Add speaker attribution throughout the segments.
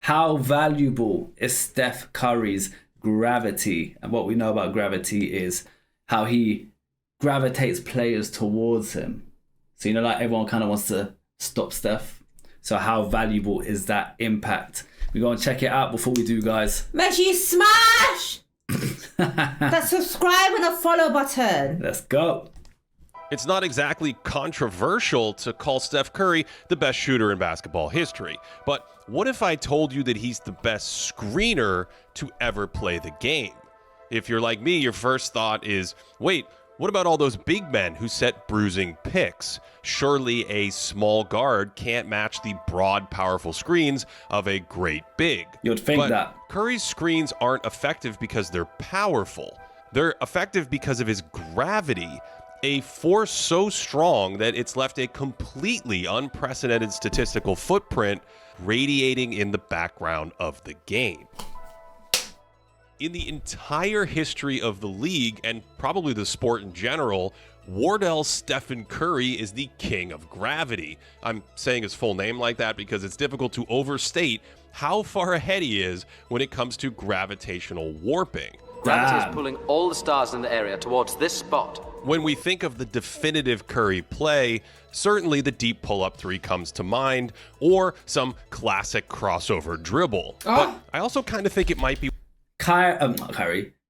Speaker 1: How valuable is Steph Curry's gravity? And what we know about gravity is how he gravitates players towards him. So, you know, like everyone kind of wants to stop Steph. So how valuable is that impact? We're going to check it out before we do, guys.
Speaker 2: Make sure you smash that subscribe and a follow button.
Speaker 1: Let's go.
Speaker 3: It's not exactly controversial to call Steph Curry the best shooter in basketball history. But what if I told you that he's the best screener to ever play the game? If you're like me, your first thought is, wait, what about all those big men who set bruising picks? Surely a small guard can't match the broad, powerful screens of a great big.
Speaker 1: You'd think that.
Speaker 3: Curry's screens aren't effective because they're powerful. They're effective because of his gravity, a force so strong that it's left a completely unprecedented statistical footprint radiating in the background of the game. In the entire history of the league, and probably the sport in general, Wardell Stephen Curry is the king of gravity. I'm saying his full name like that because it's difficult to overstate how far ahead he is when it comes to gravitational warping.
Speaker 4: Gravity is pulling all the stars in the area towards this spot.
Speaker 3: When we think of the definitive Curry play, certainly the deep pull-up three comes to mind, or some classic crossover dribble. But I also kind of think it might be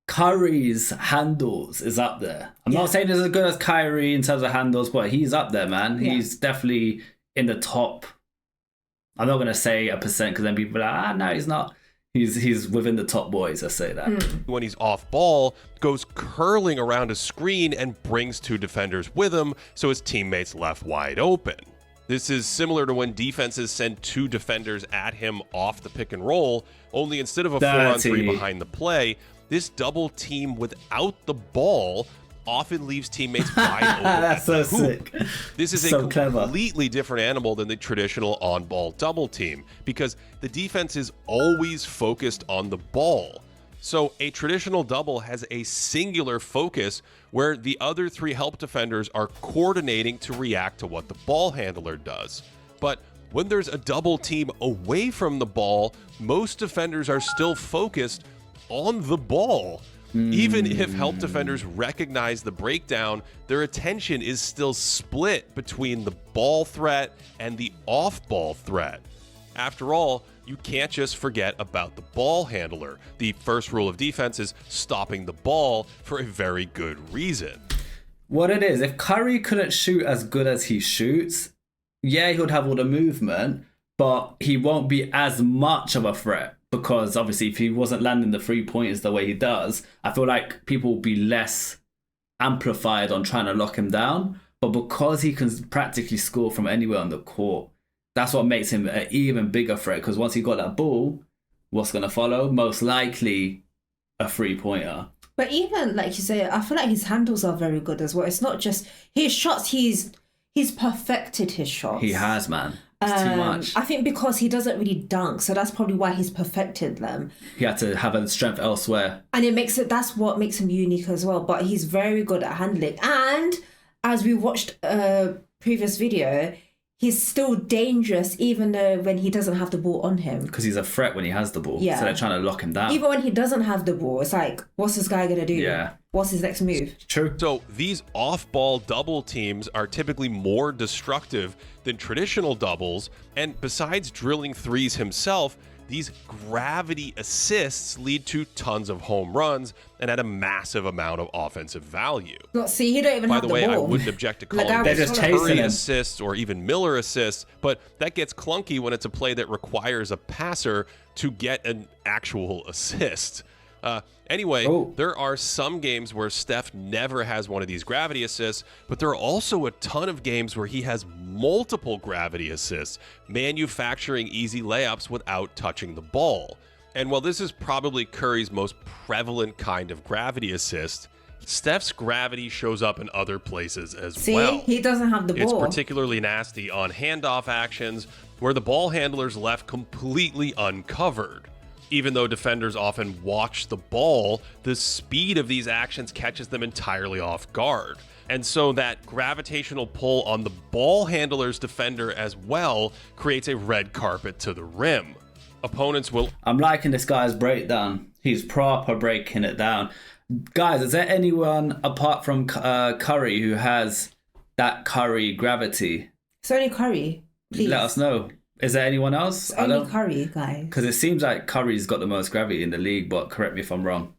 Speaker 1: Curry's handles is up there. I'm not saying it's as good as Kyrie in terms of handles, but he's up there, man.
Speaker 2: Yeah.
Speaker 1: He's definitely in the top. I'm not going to say a percent because then people are like, no, he's not. He's within the top boys, I say that.
Speaker 3: when he's off ball, goes curling around a screen and brings two defenders with him so his teammates left wide open. This is similar to when defenses send two defenders at him off the pick and roll, only instead of a 4-on-3 behind the play, this double team without the ball often leaves teammates wide open.
Speaker 1: That's so sick.
Speaker 3: This is
Speaker 1: so
Speaker 3: a completely different animal than the traditional on-ball double team because the defense is always focused on the ball. So a traditional double has a singular focus where the other three help defenders are coordinating to react to what the ball handler does. But when there's a double team away from the ball, most defenders are still focused on the ball. Even if help defenders recognize the breakdown, their attention is still split between the ball threat and the off-ball threat. After all, you can't just forget about the ball handler. The first rule of defense is stopping the ball for a very good reason.
Speaker 1: What it is, if Curry couldn't shoot as good as he shoots, yeah, he would have all the movement, but he won't be as much of a threat. Because obviously if he wasn't landing the 3-pointers the way he does, I feel like people will be less amplified on trying to lock him down. But because he can practically score from anywhere on the court, that's what makes him an even bigger threat. Because once he got that ball, what's going to follow? Most likely a 3-pointer.
Speaker 2: But even, like you say, I feel like his handles are very good as well. It's not just his shots, he's perfected his shots.
Speaker 1: He has, man. It's too much.
Speaker 2: I think because he doesn't really dunk, so that's probably why he's perfected them.
Speaker 1: He had to have a strength elsewhere.
Speaker 2: And that's what makes him unique as well. But he's very good at handling. And as we watched a previous video, he's still dangerous even though when he doesn't have the ball on him.
Speaker 1: Because he's a threat when he has the ball.
Speaker 2: Yeah.
Speaker 1: So they're trying to lock him down.
Speaker 2: Even when he doesn't have the ball, it's like, what's this guy going to do?
Speaker 1: Yeah.
Speaker 2: What's his next move?
Speaker 1: True.
Speaker 3: So these off-ball double teams are typically more destructive than traditional doubles, and besides drilling threes himself, these gravity assists lead to tons of home runs and at a massive amount of offensive value.
Speaker 2: Look, see, he don't even
Speaker 3: By
Speaker 2: have
Speaker 3: the
Speaker 2: the
Speaker 3: way,
Speaker 2: ball.
Speaker 3: I wouldn't object to calling
Speaker 1: They're just chasing
Speaker 3: Curry
Speaker 1: him.
Speaker 3: assists or even Miller assists, but that gets clunky when it's a play that requires a passer to get an actual assist. Anyway, there are some games where Steph never has one of these gravity assists, but there are also a ton of games where he has multiple gravity assists, manufacturing easy layups without touching the ball. And while this is probably Curry's most prevalent kind of gravity assist, Steph's gravity shows up in other places as well.
Speaker 2: See, he doesn't have the ball.
Speaker 3: It's particularly nasty on handoff actions where the ball handler's left completely uncovered. Even though defenders often watch the ball, the speed of these actions catches them entirely off guard. And so that gravitational pull on the ball handler's defender as well creates a red carpet to the rim. Opponents will...
Speaker 1: I'm liking this guy's breakdown. He's proper breaking it down. Guys, is there anyone apart from Curry who has that Curry gravity?
Speaker 2: It's only Curry. Please.
Speaker 1: Let us know. Is there anyone else?
Speaker 2: It's only Curry, guys.
Speaker 1: Because it seems like Curry's got the most gravity in the league, but correct me if I'm wrong.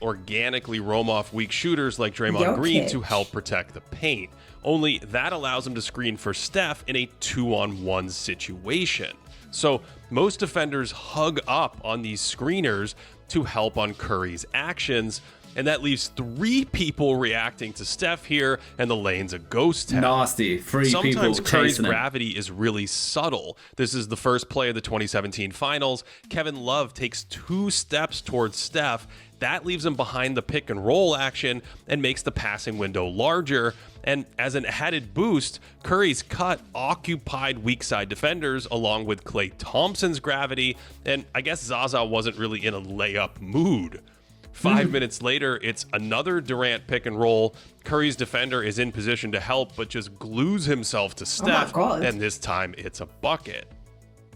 Speaker 3: Organically roam off weak shooters like Draymond Green to help protect the paint. Only that allows him to screen for Steph in a 2-on-1 situation. So most defenders hug up on these screeners to help on Curry's actions, and that leaves 3 people reacting to Steph here, and the lane's a ghost town.
Speaker 1: Nasty. 3 people
Speaker 3: Sometimes Curry's
Speaker 1: chasing him.
Speaker 3: gravity is really subtle. This is the first play of the 2017 finals. Kevin Love takes 2 steps towards Steph. That leaves him behind the pick and roll action and makes the passing window larger. And as an added boost, Curry's cut occupied weak side defenders along with Klay Thompson's gravity. And I guess Zaza wasn't really in a layup mood. 5 minutes later, it's another Durant pick and roll. Curry's defender is in position to help, but just glues himself to Steph. And this time it's a bucket.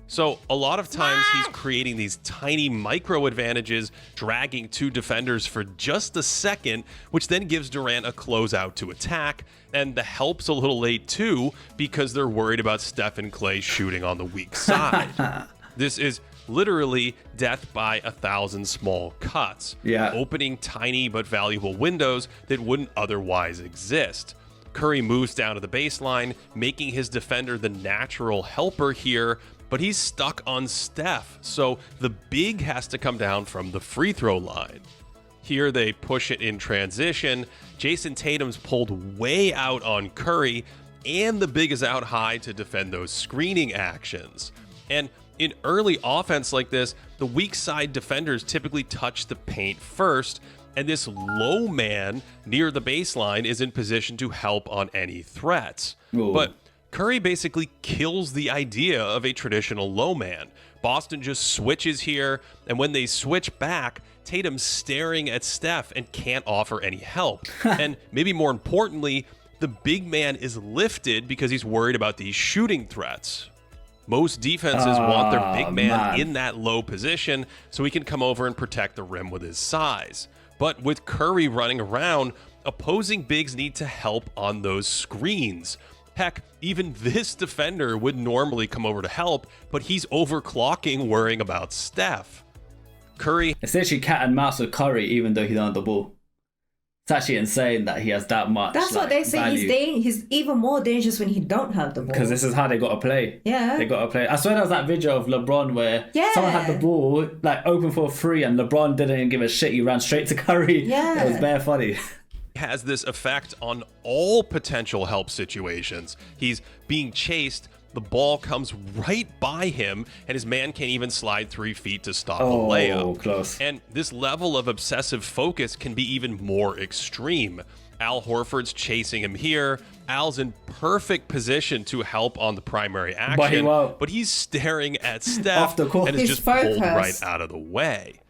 Speaker 3: So a lot of times he's creating these tiny micro advantages, dragging 2 defenders for just a second, which then gives Durant a closeout to attack. And the help's a little late too, because they're worried about Steph and Klay shooting on the weak side. This is literally death by 1,000 small cuts, opening tiny but valuable windows that wouldn't otherwise exist. Curry moves down to the baseline, making his defender the natural helper here, but he's stuck on Steph, so the big has to come down from the free throw line. Here they push it in transition. Jason Tatum's pulled way out on Curry, and the big is out high to defend those screening actions. And in early offense like this, the weak side defenders typically touch the paint first, and this low man near the baseline is in position to help on any threats.
Speaker 1: Ooh.
Speaker 3: But Curry basically kills the idea of a traditional low man. Boston just switches here, and when they switch back, Tatum's staring at Steph and can't offer any help. And maybe more importantly, the big man is lifted because he's worried about these shooting threats. Most defenses want their big man in that low position so he can come over and protect the rim with his size. But with Curry running around, opposing bigs need to help on those screens. Heck, even this defender would normally come over to help, but he's overclocking, worrying about Steph. Curry...
Speaker 1: It's literally cat and mouse with Curry, even though he don't have the ball. It's actually insane that he has that much.
Speaker 2: That's what they say.
Speaker 1: Value.
Speaker 2: He's even more dangerous when he don't have the ball.
Speaker 1: Because this is how they got to play.
Speaker 2: Yeah.
Speaker 1: They got to play. I swear there was that video of LeBron where someone had the ball, like, open for a 3, and LeBron didn't even give a shit. He ran straight to Curry.
Speaker 2: Yeah.
Speaker 1: It was bare funny.
Speaker 3: Has this effect on all potential help situations. He's being chased, the ball comes right by him, and his man can't even slide 3 feet to stop a layup.
Speaker 1: Close.
Speaker 3: And this level of obsessive focus can be even more extreme. Al Horford's chasing him here. Al's in perfect position to help on the primary action, but he's staring at Steph and is just pulled right out of the way.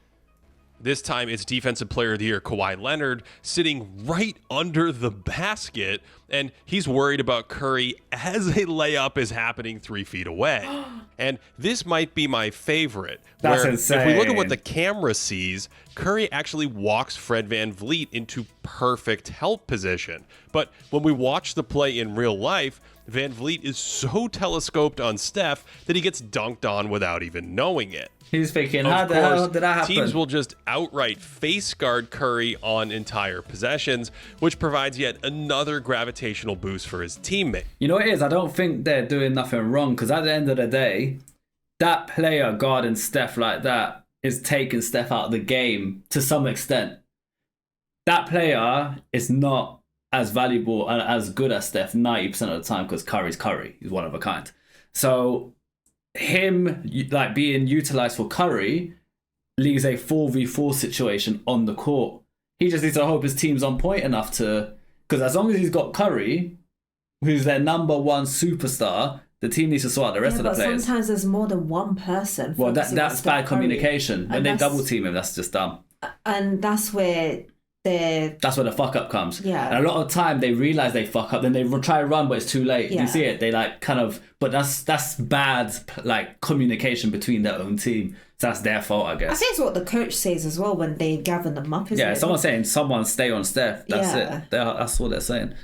Speaker 3: This time, it's Defensive Player of the Year Kawhi Leonard sitting right under the basket, and he's worried about Curry as a layup is happening 3 feet away. And this might be my favorite.
Speaker 1: That's insane.
Speaker 3: If we look at what the camera sees, Curry actually walks Fred VanVleet into perfect help position. But when we watch the play in real life, VanVleet is so telescoped on Steph that he gets dunked on without even knowing it.
Speaker 1: He's thinking, how the hell did that happen?
Speaker 3: Teams will just outright face guard Curry on entire possessions, which provides yet another gravitational boost for his teammate.
Speaker 1: You know what it is? I don't think they're doing nothing wrong, because at the end of the day, that player guarding Steph like that is taking Steph out of the game to some extent. That player is not as valuable and as good as Steph 90% of the time, because Curry's Curry. He's one of a kind. So him like being utilized for Curry leaves a 4v4 situation on the court. He just needs to hope his team's on point enough to, because as long as he's got Curry, who's their number 1 superstar, the team needs to sort out the rest of the players.
Speaker 2: But sometimes there's more than one person.
Speaker 1: Well, that's bad communication. When they double team him, that's just dumb.
Speaker 2: And that's where
Speaker 1: That's where the fuck up comes.
Speaker 2: Yeah.
Speaker 1: And a lot of time they realize they fuck up, then they try to run, but it's too late.
Speaker 2: Yeah.
Speaker 1: You see it? They like kind of, but that's bad like communication between their own team. So that's their fault, I guess.
Speaker 2: I think it's what the coach says as well when they gather them up, isn't it?
Speaker 1: Someone's saying someone stay on Steph. That's
Speaker 2: Yeah.
Speaker 1: it. That's what they're saying.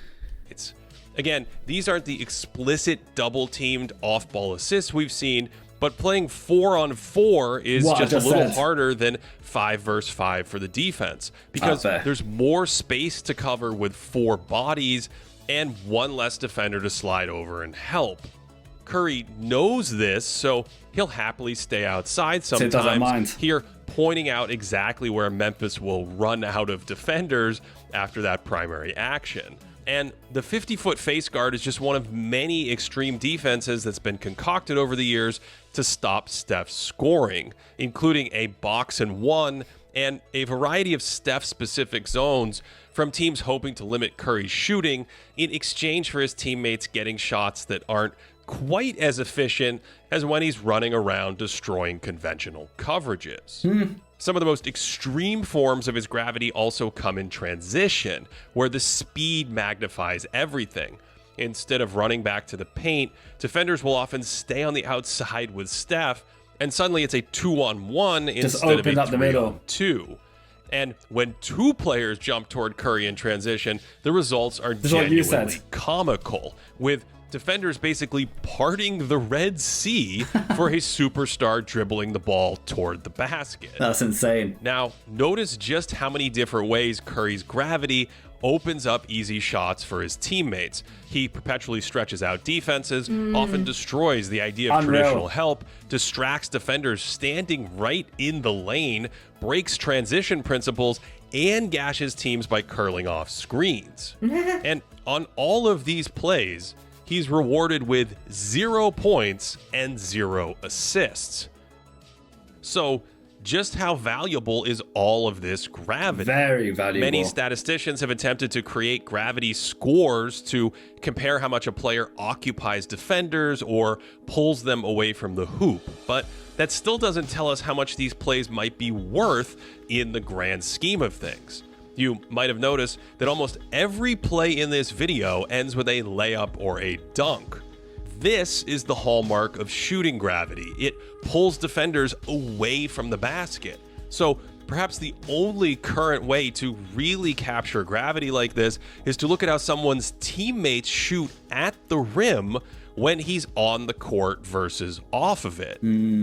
Speaker 3: It's again, these aren't the explicit double-teamed off-ball assists we've seen, but playing 4-on-4 is just a little harder than 5 versus 5 for the defense because there's more space to cover with 4 bodies and one less defender to slide over and help. Curry knows this, so he'll happily stay outside sometimes. Here, pointing out exactly where Memphis will run out of defenders after that primary action. And the 50-foot face guard is just one of many extreme defenses that's been concocted over the years to stop Steph's scoring, including a box and one and a variety of Steph-specific zones from teams hoping to limit Curry's shooting in exchange for his teammates getting shots that aren't quite as efficient as when he's running around destroying conventional coverages. Some of the most extreme forms of his gravity also come in transition, where the speed magnifies everything. Instead of running back to the paint, defenders will often stay on the outside with Steph, and suddenly it's a 2-on-1 instead of a 3-on-2. And when 2 players jump toward Curry in transition, the results are genuinely comical, with defenders basically parting the Red Sea for a superstar dribbling the ball toward the basket.
Speaker 1: That's insane.
Speaker 3: Now, notice just how many different ways Curry's gravity opens up easy shots for his teammates. He perpetually stretches out defenses, often destroys the idea of traditional help, distracts defenders standing right in the lane, breaks transition principles, and gashes teams by curling off screens. And on all of these plays, he's rewarded with 0 points and 0 assists. So, just how valuable is all of this gravity?
Speaker 1: Very valuable.
Speaker 3: Many statisticians have attempted to create gravity scores to compare how much a player occupies defenders or pulls them away from the hoop, but that still doesn't tell us how much these plays might be worth in the grand scheme of things. You might have noticed that almost every play in this video ends with a layup or a dunk. This is the hallmark of shooting gravity. It pulls defenders away from the basket. So perhaps the only current way to really capture gravity like this is to look at how someone's teammates shoot at the rim when he's on the court versus off of it.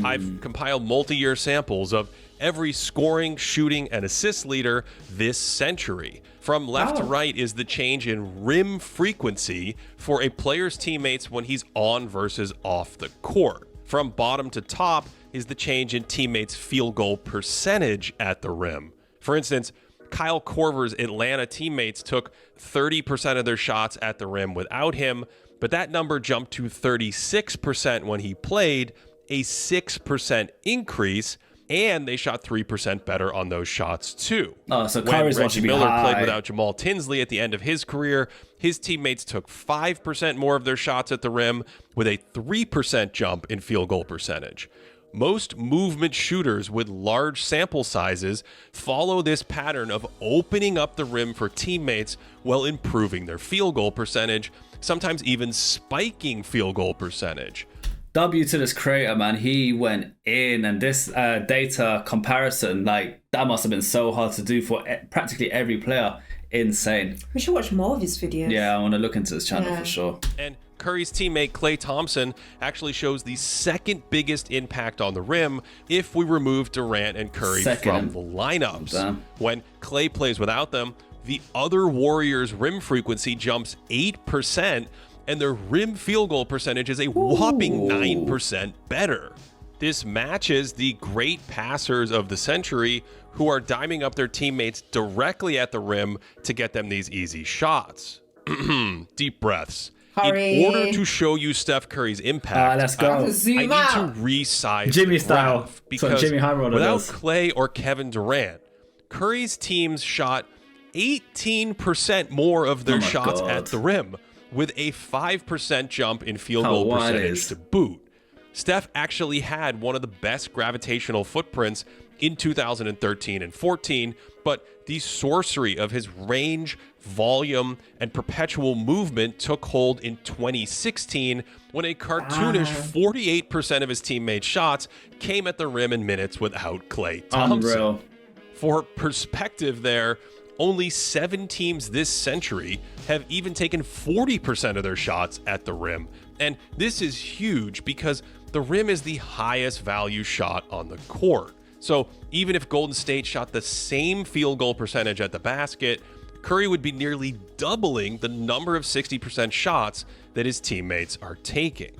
Speaker 3: I've compiled multi-year samples of every scoring, shooting, and assist leader this century. From left to right is the change in rim frequency for a player's teammates when he's on versus off the court. From bottom to top is the change in teammates' field goal percentage at the rim. For instance, Kyle Korver's Atlanta teammates took 30% of their shots at the rim without him, but that number jumped to 36% when he played, a 6% increase, and they shot 3% better on those shots too.
Speaker 1: So
Speaker 3: when
Speaker 1: Curry's
Speaker 3: Reggie Miller
Speaker 1: high.
Speaker 3: played without Jamal Tinsley at the end of his career, his teammates took 5% more of their shots at the rim with a 3% jump in field goal percentage. Most movement shooters with large sample sizes follow this pattern of opening up the rim for teammates while improving their field goal percentage, sometimes even spiking field goal percentage.
Speaker 1: W to this creator, man. He went in, and this data comparison, like, that must have been so hard to do for practically every player. Insane.
Speaker 2: We should watch more of his videos.
Speaker 1: Yeah, I want to look into his channel for sure.
Speaker 3: And Curry's teammate Klay Thompson actually shows the second biggest impact on the rim if we remove Durant and Curry from the lineups.
Speaker 1: Damn.
Speaker 3: When Klay plays without them, the other Warriors' rim frequency jumps 8%, and their rim field goal percentage is a whopping 9% better. This matches the great passers of the century who are diming up their teammates directly at the rim to get them these easy shots. Deep breaths.
Speaker 2: Hurry.
Speaker 3: In order to show you Steph Curry's impact,
Speaker 1: Let's go.
Speaker 3: I need to resize
Speaker 1: Jimmy
Speaker 3: the
Speaker 1: style.
Speaker 3: graph because
Speaker 1: Jimmy High Roller
Speaker 3: without
Speaker 1: does.
Speaker 3: Klay or Kevin Durant, Curry's teams shot 18% more of their shots at the rim, with a 5% jump in field goal percentage to boot. Steph actually had one of the best gravitational footprints in 2013 and 14, but the sorcery of his range, volume, and perpetual movement took hold in 2016 when a cartoonish 48% of his teammates' shots came at the rim in minutes without Klay Thompson.
Speaker 1: Unreal.
Speaker 3: For perspective there, only 7 teams this century have even taken 40% of their shots at the rim. And this is huge because the rim is the highest value shot on the court. So even if Golden State shot the same field goal percentage at the basket, Curry would be nearly doubling the number of 60% shots that his teammates are taking.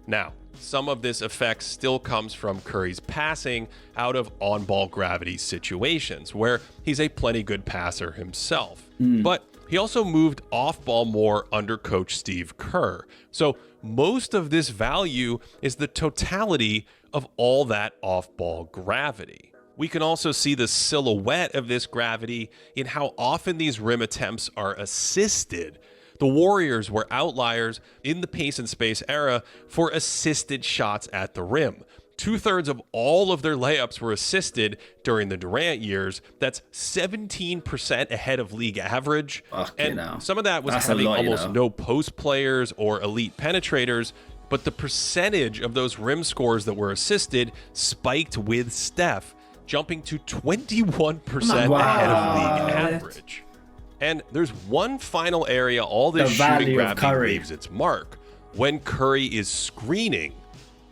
Speaker 3: Now, some of this effect still comes from Curry's passing out of on-ball gravity situations, where he's a plenty good passer himself. But he also moved off-ball more under Coach Steve Kerr. So most of this value is the totality of all that off-ball gravity. We can also see the silhouette of this gravity in how often these rim attempts are assisted. The Warriors were outliers in the pace and space era for assisted shots at the rim. 2/3 of all of their layups were assisted during the Durant years. That's 17% ahead of league average. And some of that was having almost no post players or elite penetrators, but the percentage of those rim scores that were assisted spiked with Steph, jumping to 21% ahead of league average. And there's one final area all this shooting gravity leaves its mark: when Curry is screening.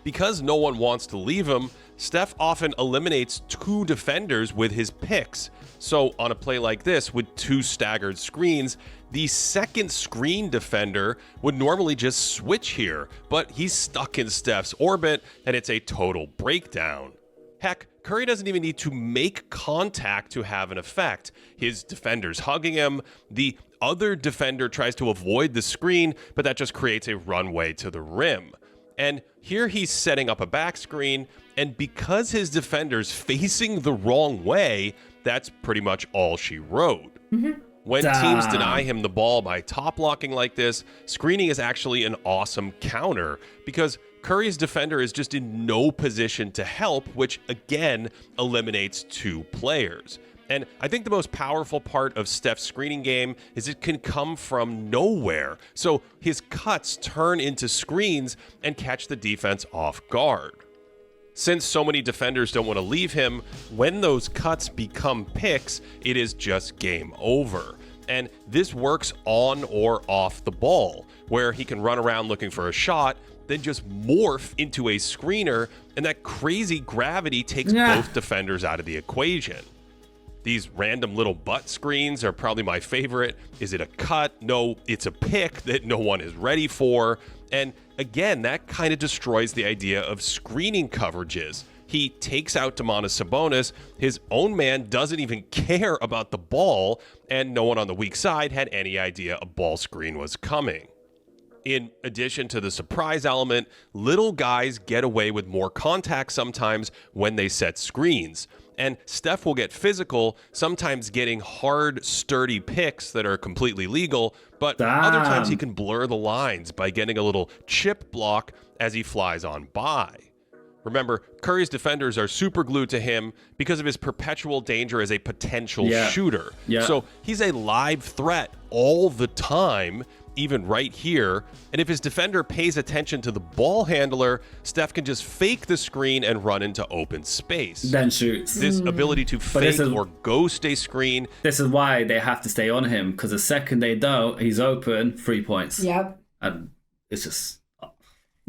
Speaker 3: Because no one wants to leave him, Steph often eliminates 2 defenders with his picks. So on a play like this with 2 staggered screens, the second screen defender would normally just switch here, but he's stuck in Steph's orbit and it's a total breakdown. Heck, Curry doesn't even need to make contact to have an effect. His defender's hugging him, the other defender tries to avoid the screen, but that just creates a runway to the rim. And here he's setting up a back screen, and because his defender's facing the wrong way, that's pretty much all she wrote. When teams deny him the ball by top blocking like this, screening is actually an awesome counter because Curry's defender is just in no position to help, which again eliminates 2 players. And I think the most powerful part of Steph's screening game is it can come from nowhere. So his cuts turn into screens and catch the defense off guard. Since so many defenders don't want to leave him, when those cuts become picks, it is just game over. And this works on or off the ball, where he can run around looking for a shot, then just morph into a screener, and that crazy gravity takes both defenders out of the equation. These random little butt screens are probably my favorite. Is it a cut? No, it's a pick that no one is ready for. And again, that kind of destroys the idea of screening coverages. He takes out Domantas Sabonis. His own man doesn't even care about the ball, and no one on the weak side had any idea a ball screen was coming. In addition to the surprise element, little guys get away with more contact sometimes when they set screens. And Steph will get physical, sometimes getting hard, sturdy picks that are completely legal, but other times he can blur the lines by getting a little chip block as he flies on by. Remember, Curry's defenders are super glued to him because of his perpetual danger as a potential shooter. So he's a live threat all the time, even right here. And if his defender pays attention to the ball handler, Steph can just fake the screen and run into open space.
Speaker 1: Then shoots.
Speaker 3: This ability to fake or ghost a screen.
Speaker 1: This is why they have to stay on him, because the second they don't, he's open, 3 points.
Speaker 2: Yep.
Speaker 1: And it's just...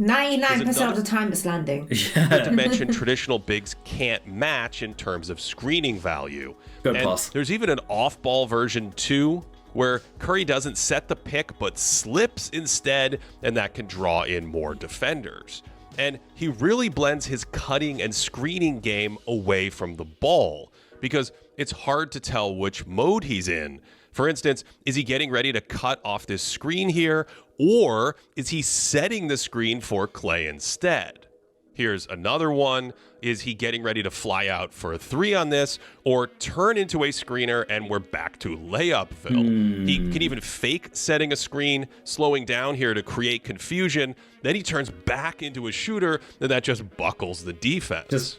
Speaker 2: 99% of the time it's landing.
Speaker 3: Not to mention traditional bigs can't match in terms of screening value.
Speaker 1: Good pass.
Speaker 3: There's even an off-ball version too, where Curry doesn't set the pick but slips instead, and that can draw in more defenders. And he really blends his cutting and screening game away from the ball because it's hard to tell which mode he's in. For instance, is he getting ready to cut off this screen here, or is he setting the screen for Klay instead? Here's another one. Is he getting ready to fly out for a 3 on this or turn into a screener and we're back to layupville? He can even fake setting a screen, slowing down here to create confusion. Then he turns back into a shooter and that just buckles the defense.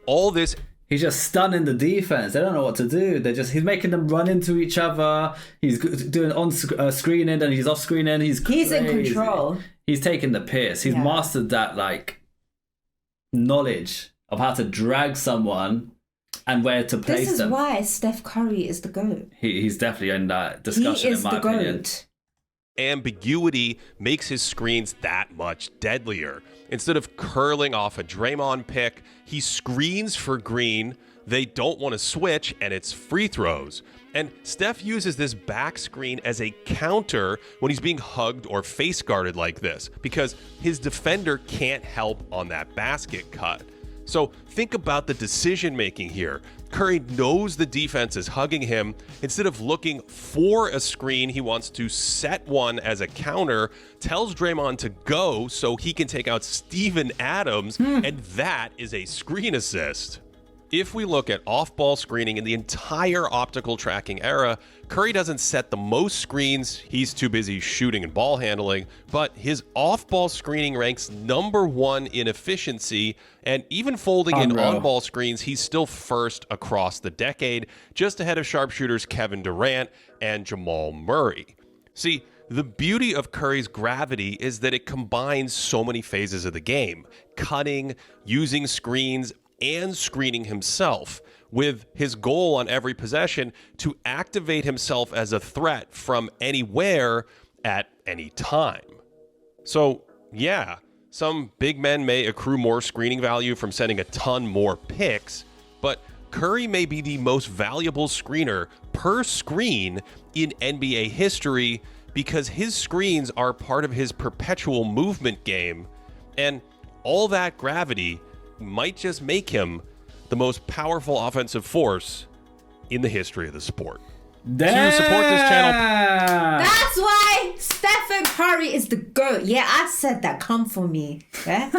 Speaker 3: All this...
Speaker 1: He's just stunning the defense. They don't know what to do. He's making them run into each other. He's doing on screening and he's off screening. He's
Speaker 2: in control.
Speaker 1: He's taking the piss. He's mastered that knowledge of how to drag someone and where to place them.
Speaker 2: This is why Steph Curry is the GOAT.
Speaker 1: He's definitely in that discussion.
Speaker 2: He is
Speaker 1: in my
Speaker 2: the
Speaker 1: opinion.
Speaker 2: GOAT.
Speaker 3: Ambiguity makes his screens that much deadlier. Instead of curling off a Draymond pick, he screens for Green. They don't want to switch, and it's free throws. And Steph uses this back screen as a counter when he's being hugged or face guarded like this, because his defender can't help on that basket cut. So think about the decision making here. Curry knows the defense is hugging him. Instead of looking for a screen, he wants to set one as a counter, tells Draymond to go so he can take out Steven Adams, and that is a screen assist. If we look at off-ball screening in the entire optical tracking era, Curry doesn't set the most screens. He's too busy shooting and ball handling, but his off-ball screening ranks #1 in efficiency, and even folding in on-ball screens, he's still first across the decade, just ahead of sharpshooters Kevin Durant and Jamal Murray. See, the beauty of Curry's gravity is that it combines so many phases of the game: cutting, using screens, and screening himself, with his goal on every possession to activate himself as a threat from anywhere at any time. So, yeah, some big men may accrue more screening value from sending a ton more picks, but Curry may be the most valuable screener per screen in NBA history because his screens are part of his perpetual movement game, and all that gravity might just make him the most powerful offensive force in the history of the sport.
Speaker 1: Damn.
Speaker 3: To support this channel,
Speaker 2: That's why Stephen Curry is the GOAT. Yeah, I said that. Come for me. Yeah?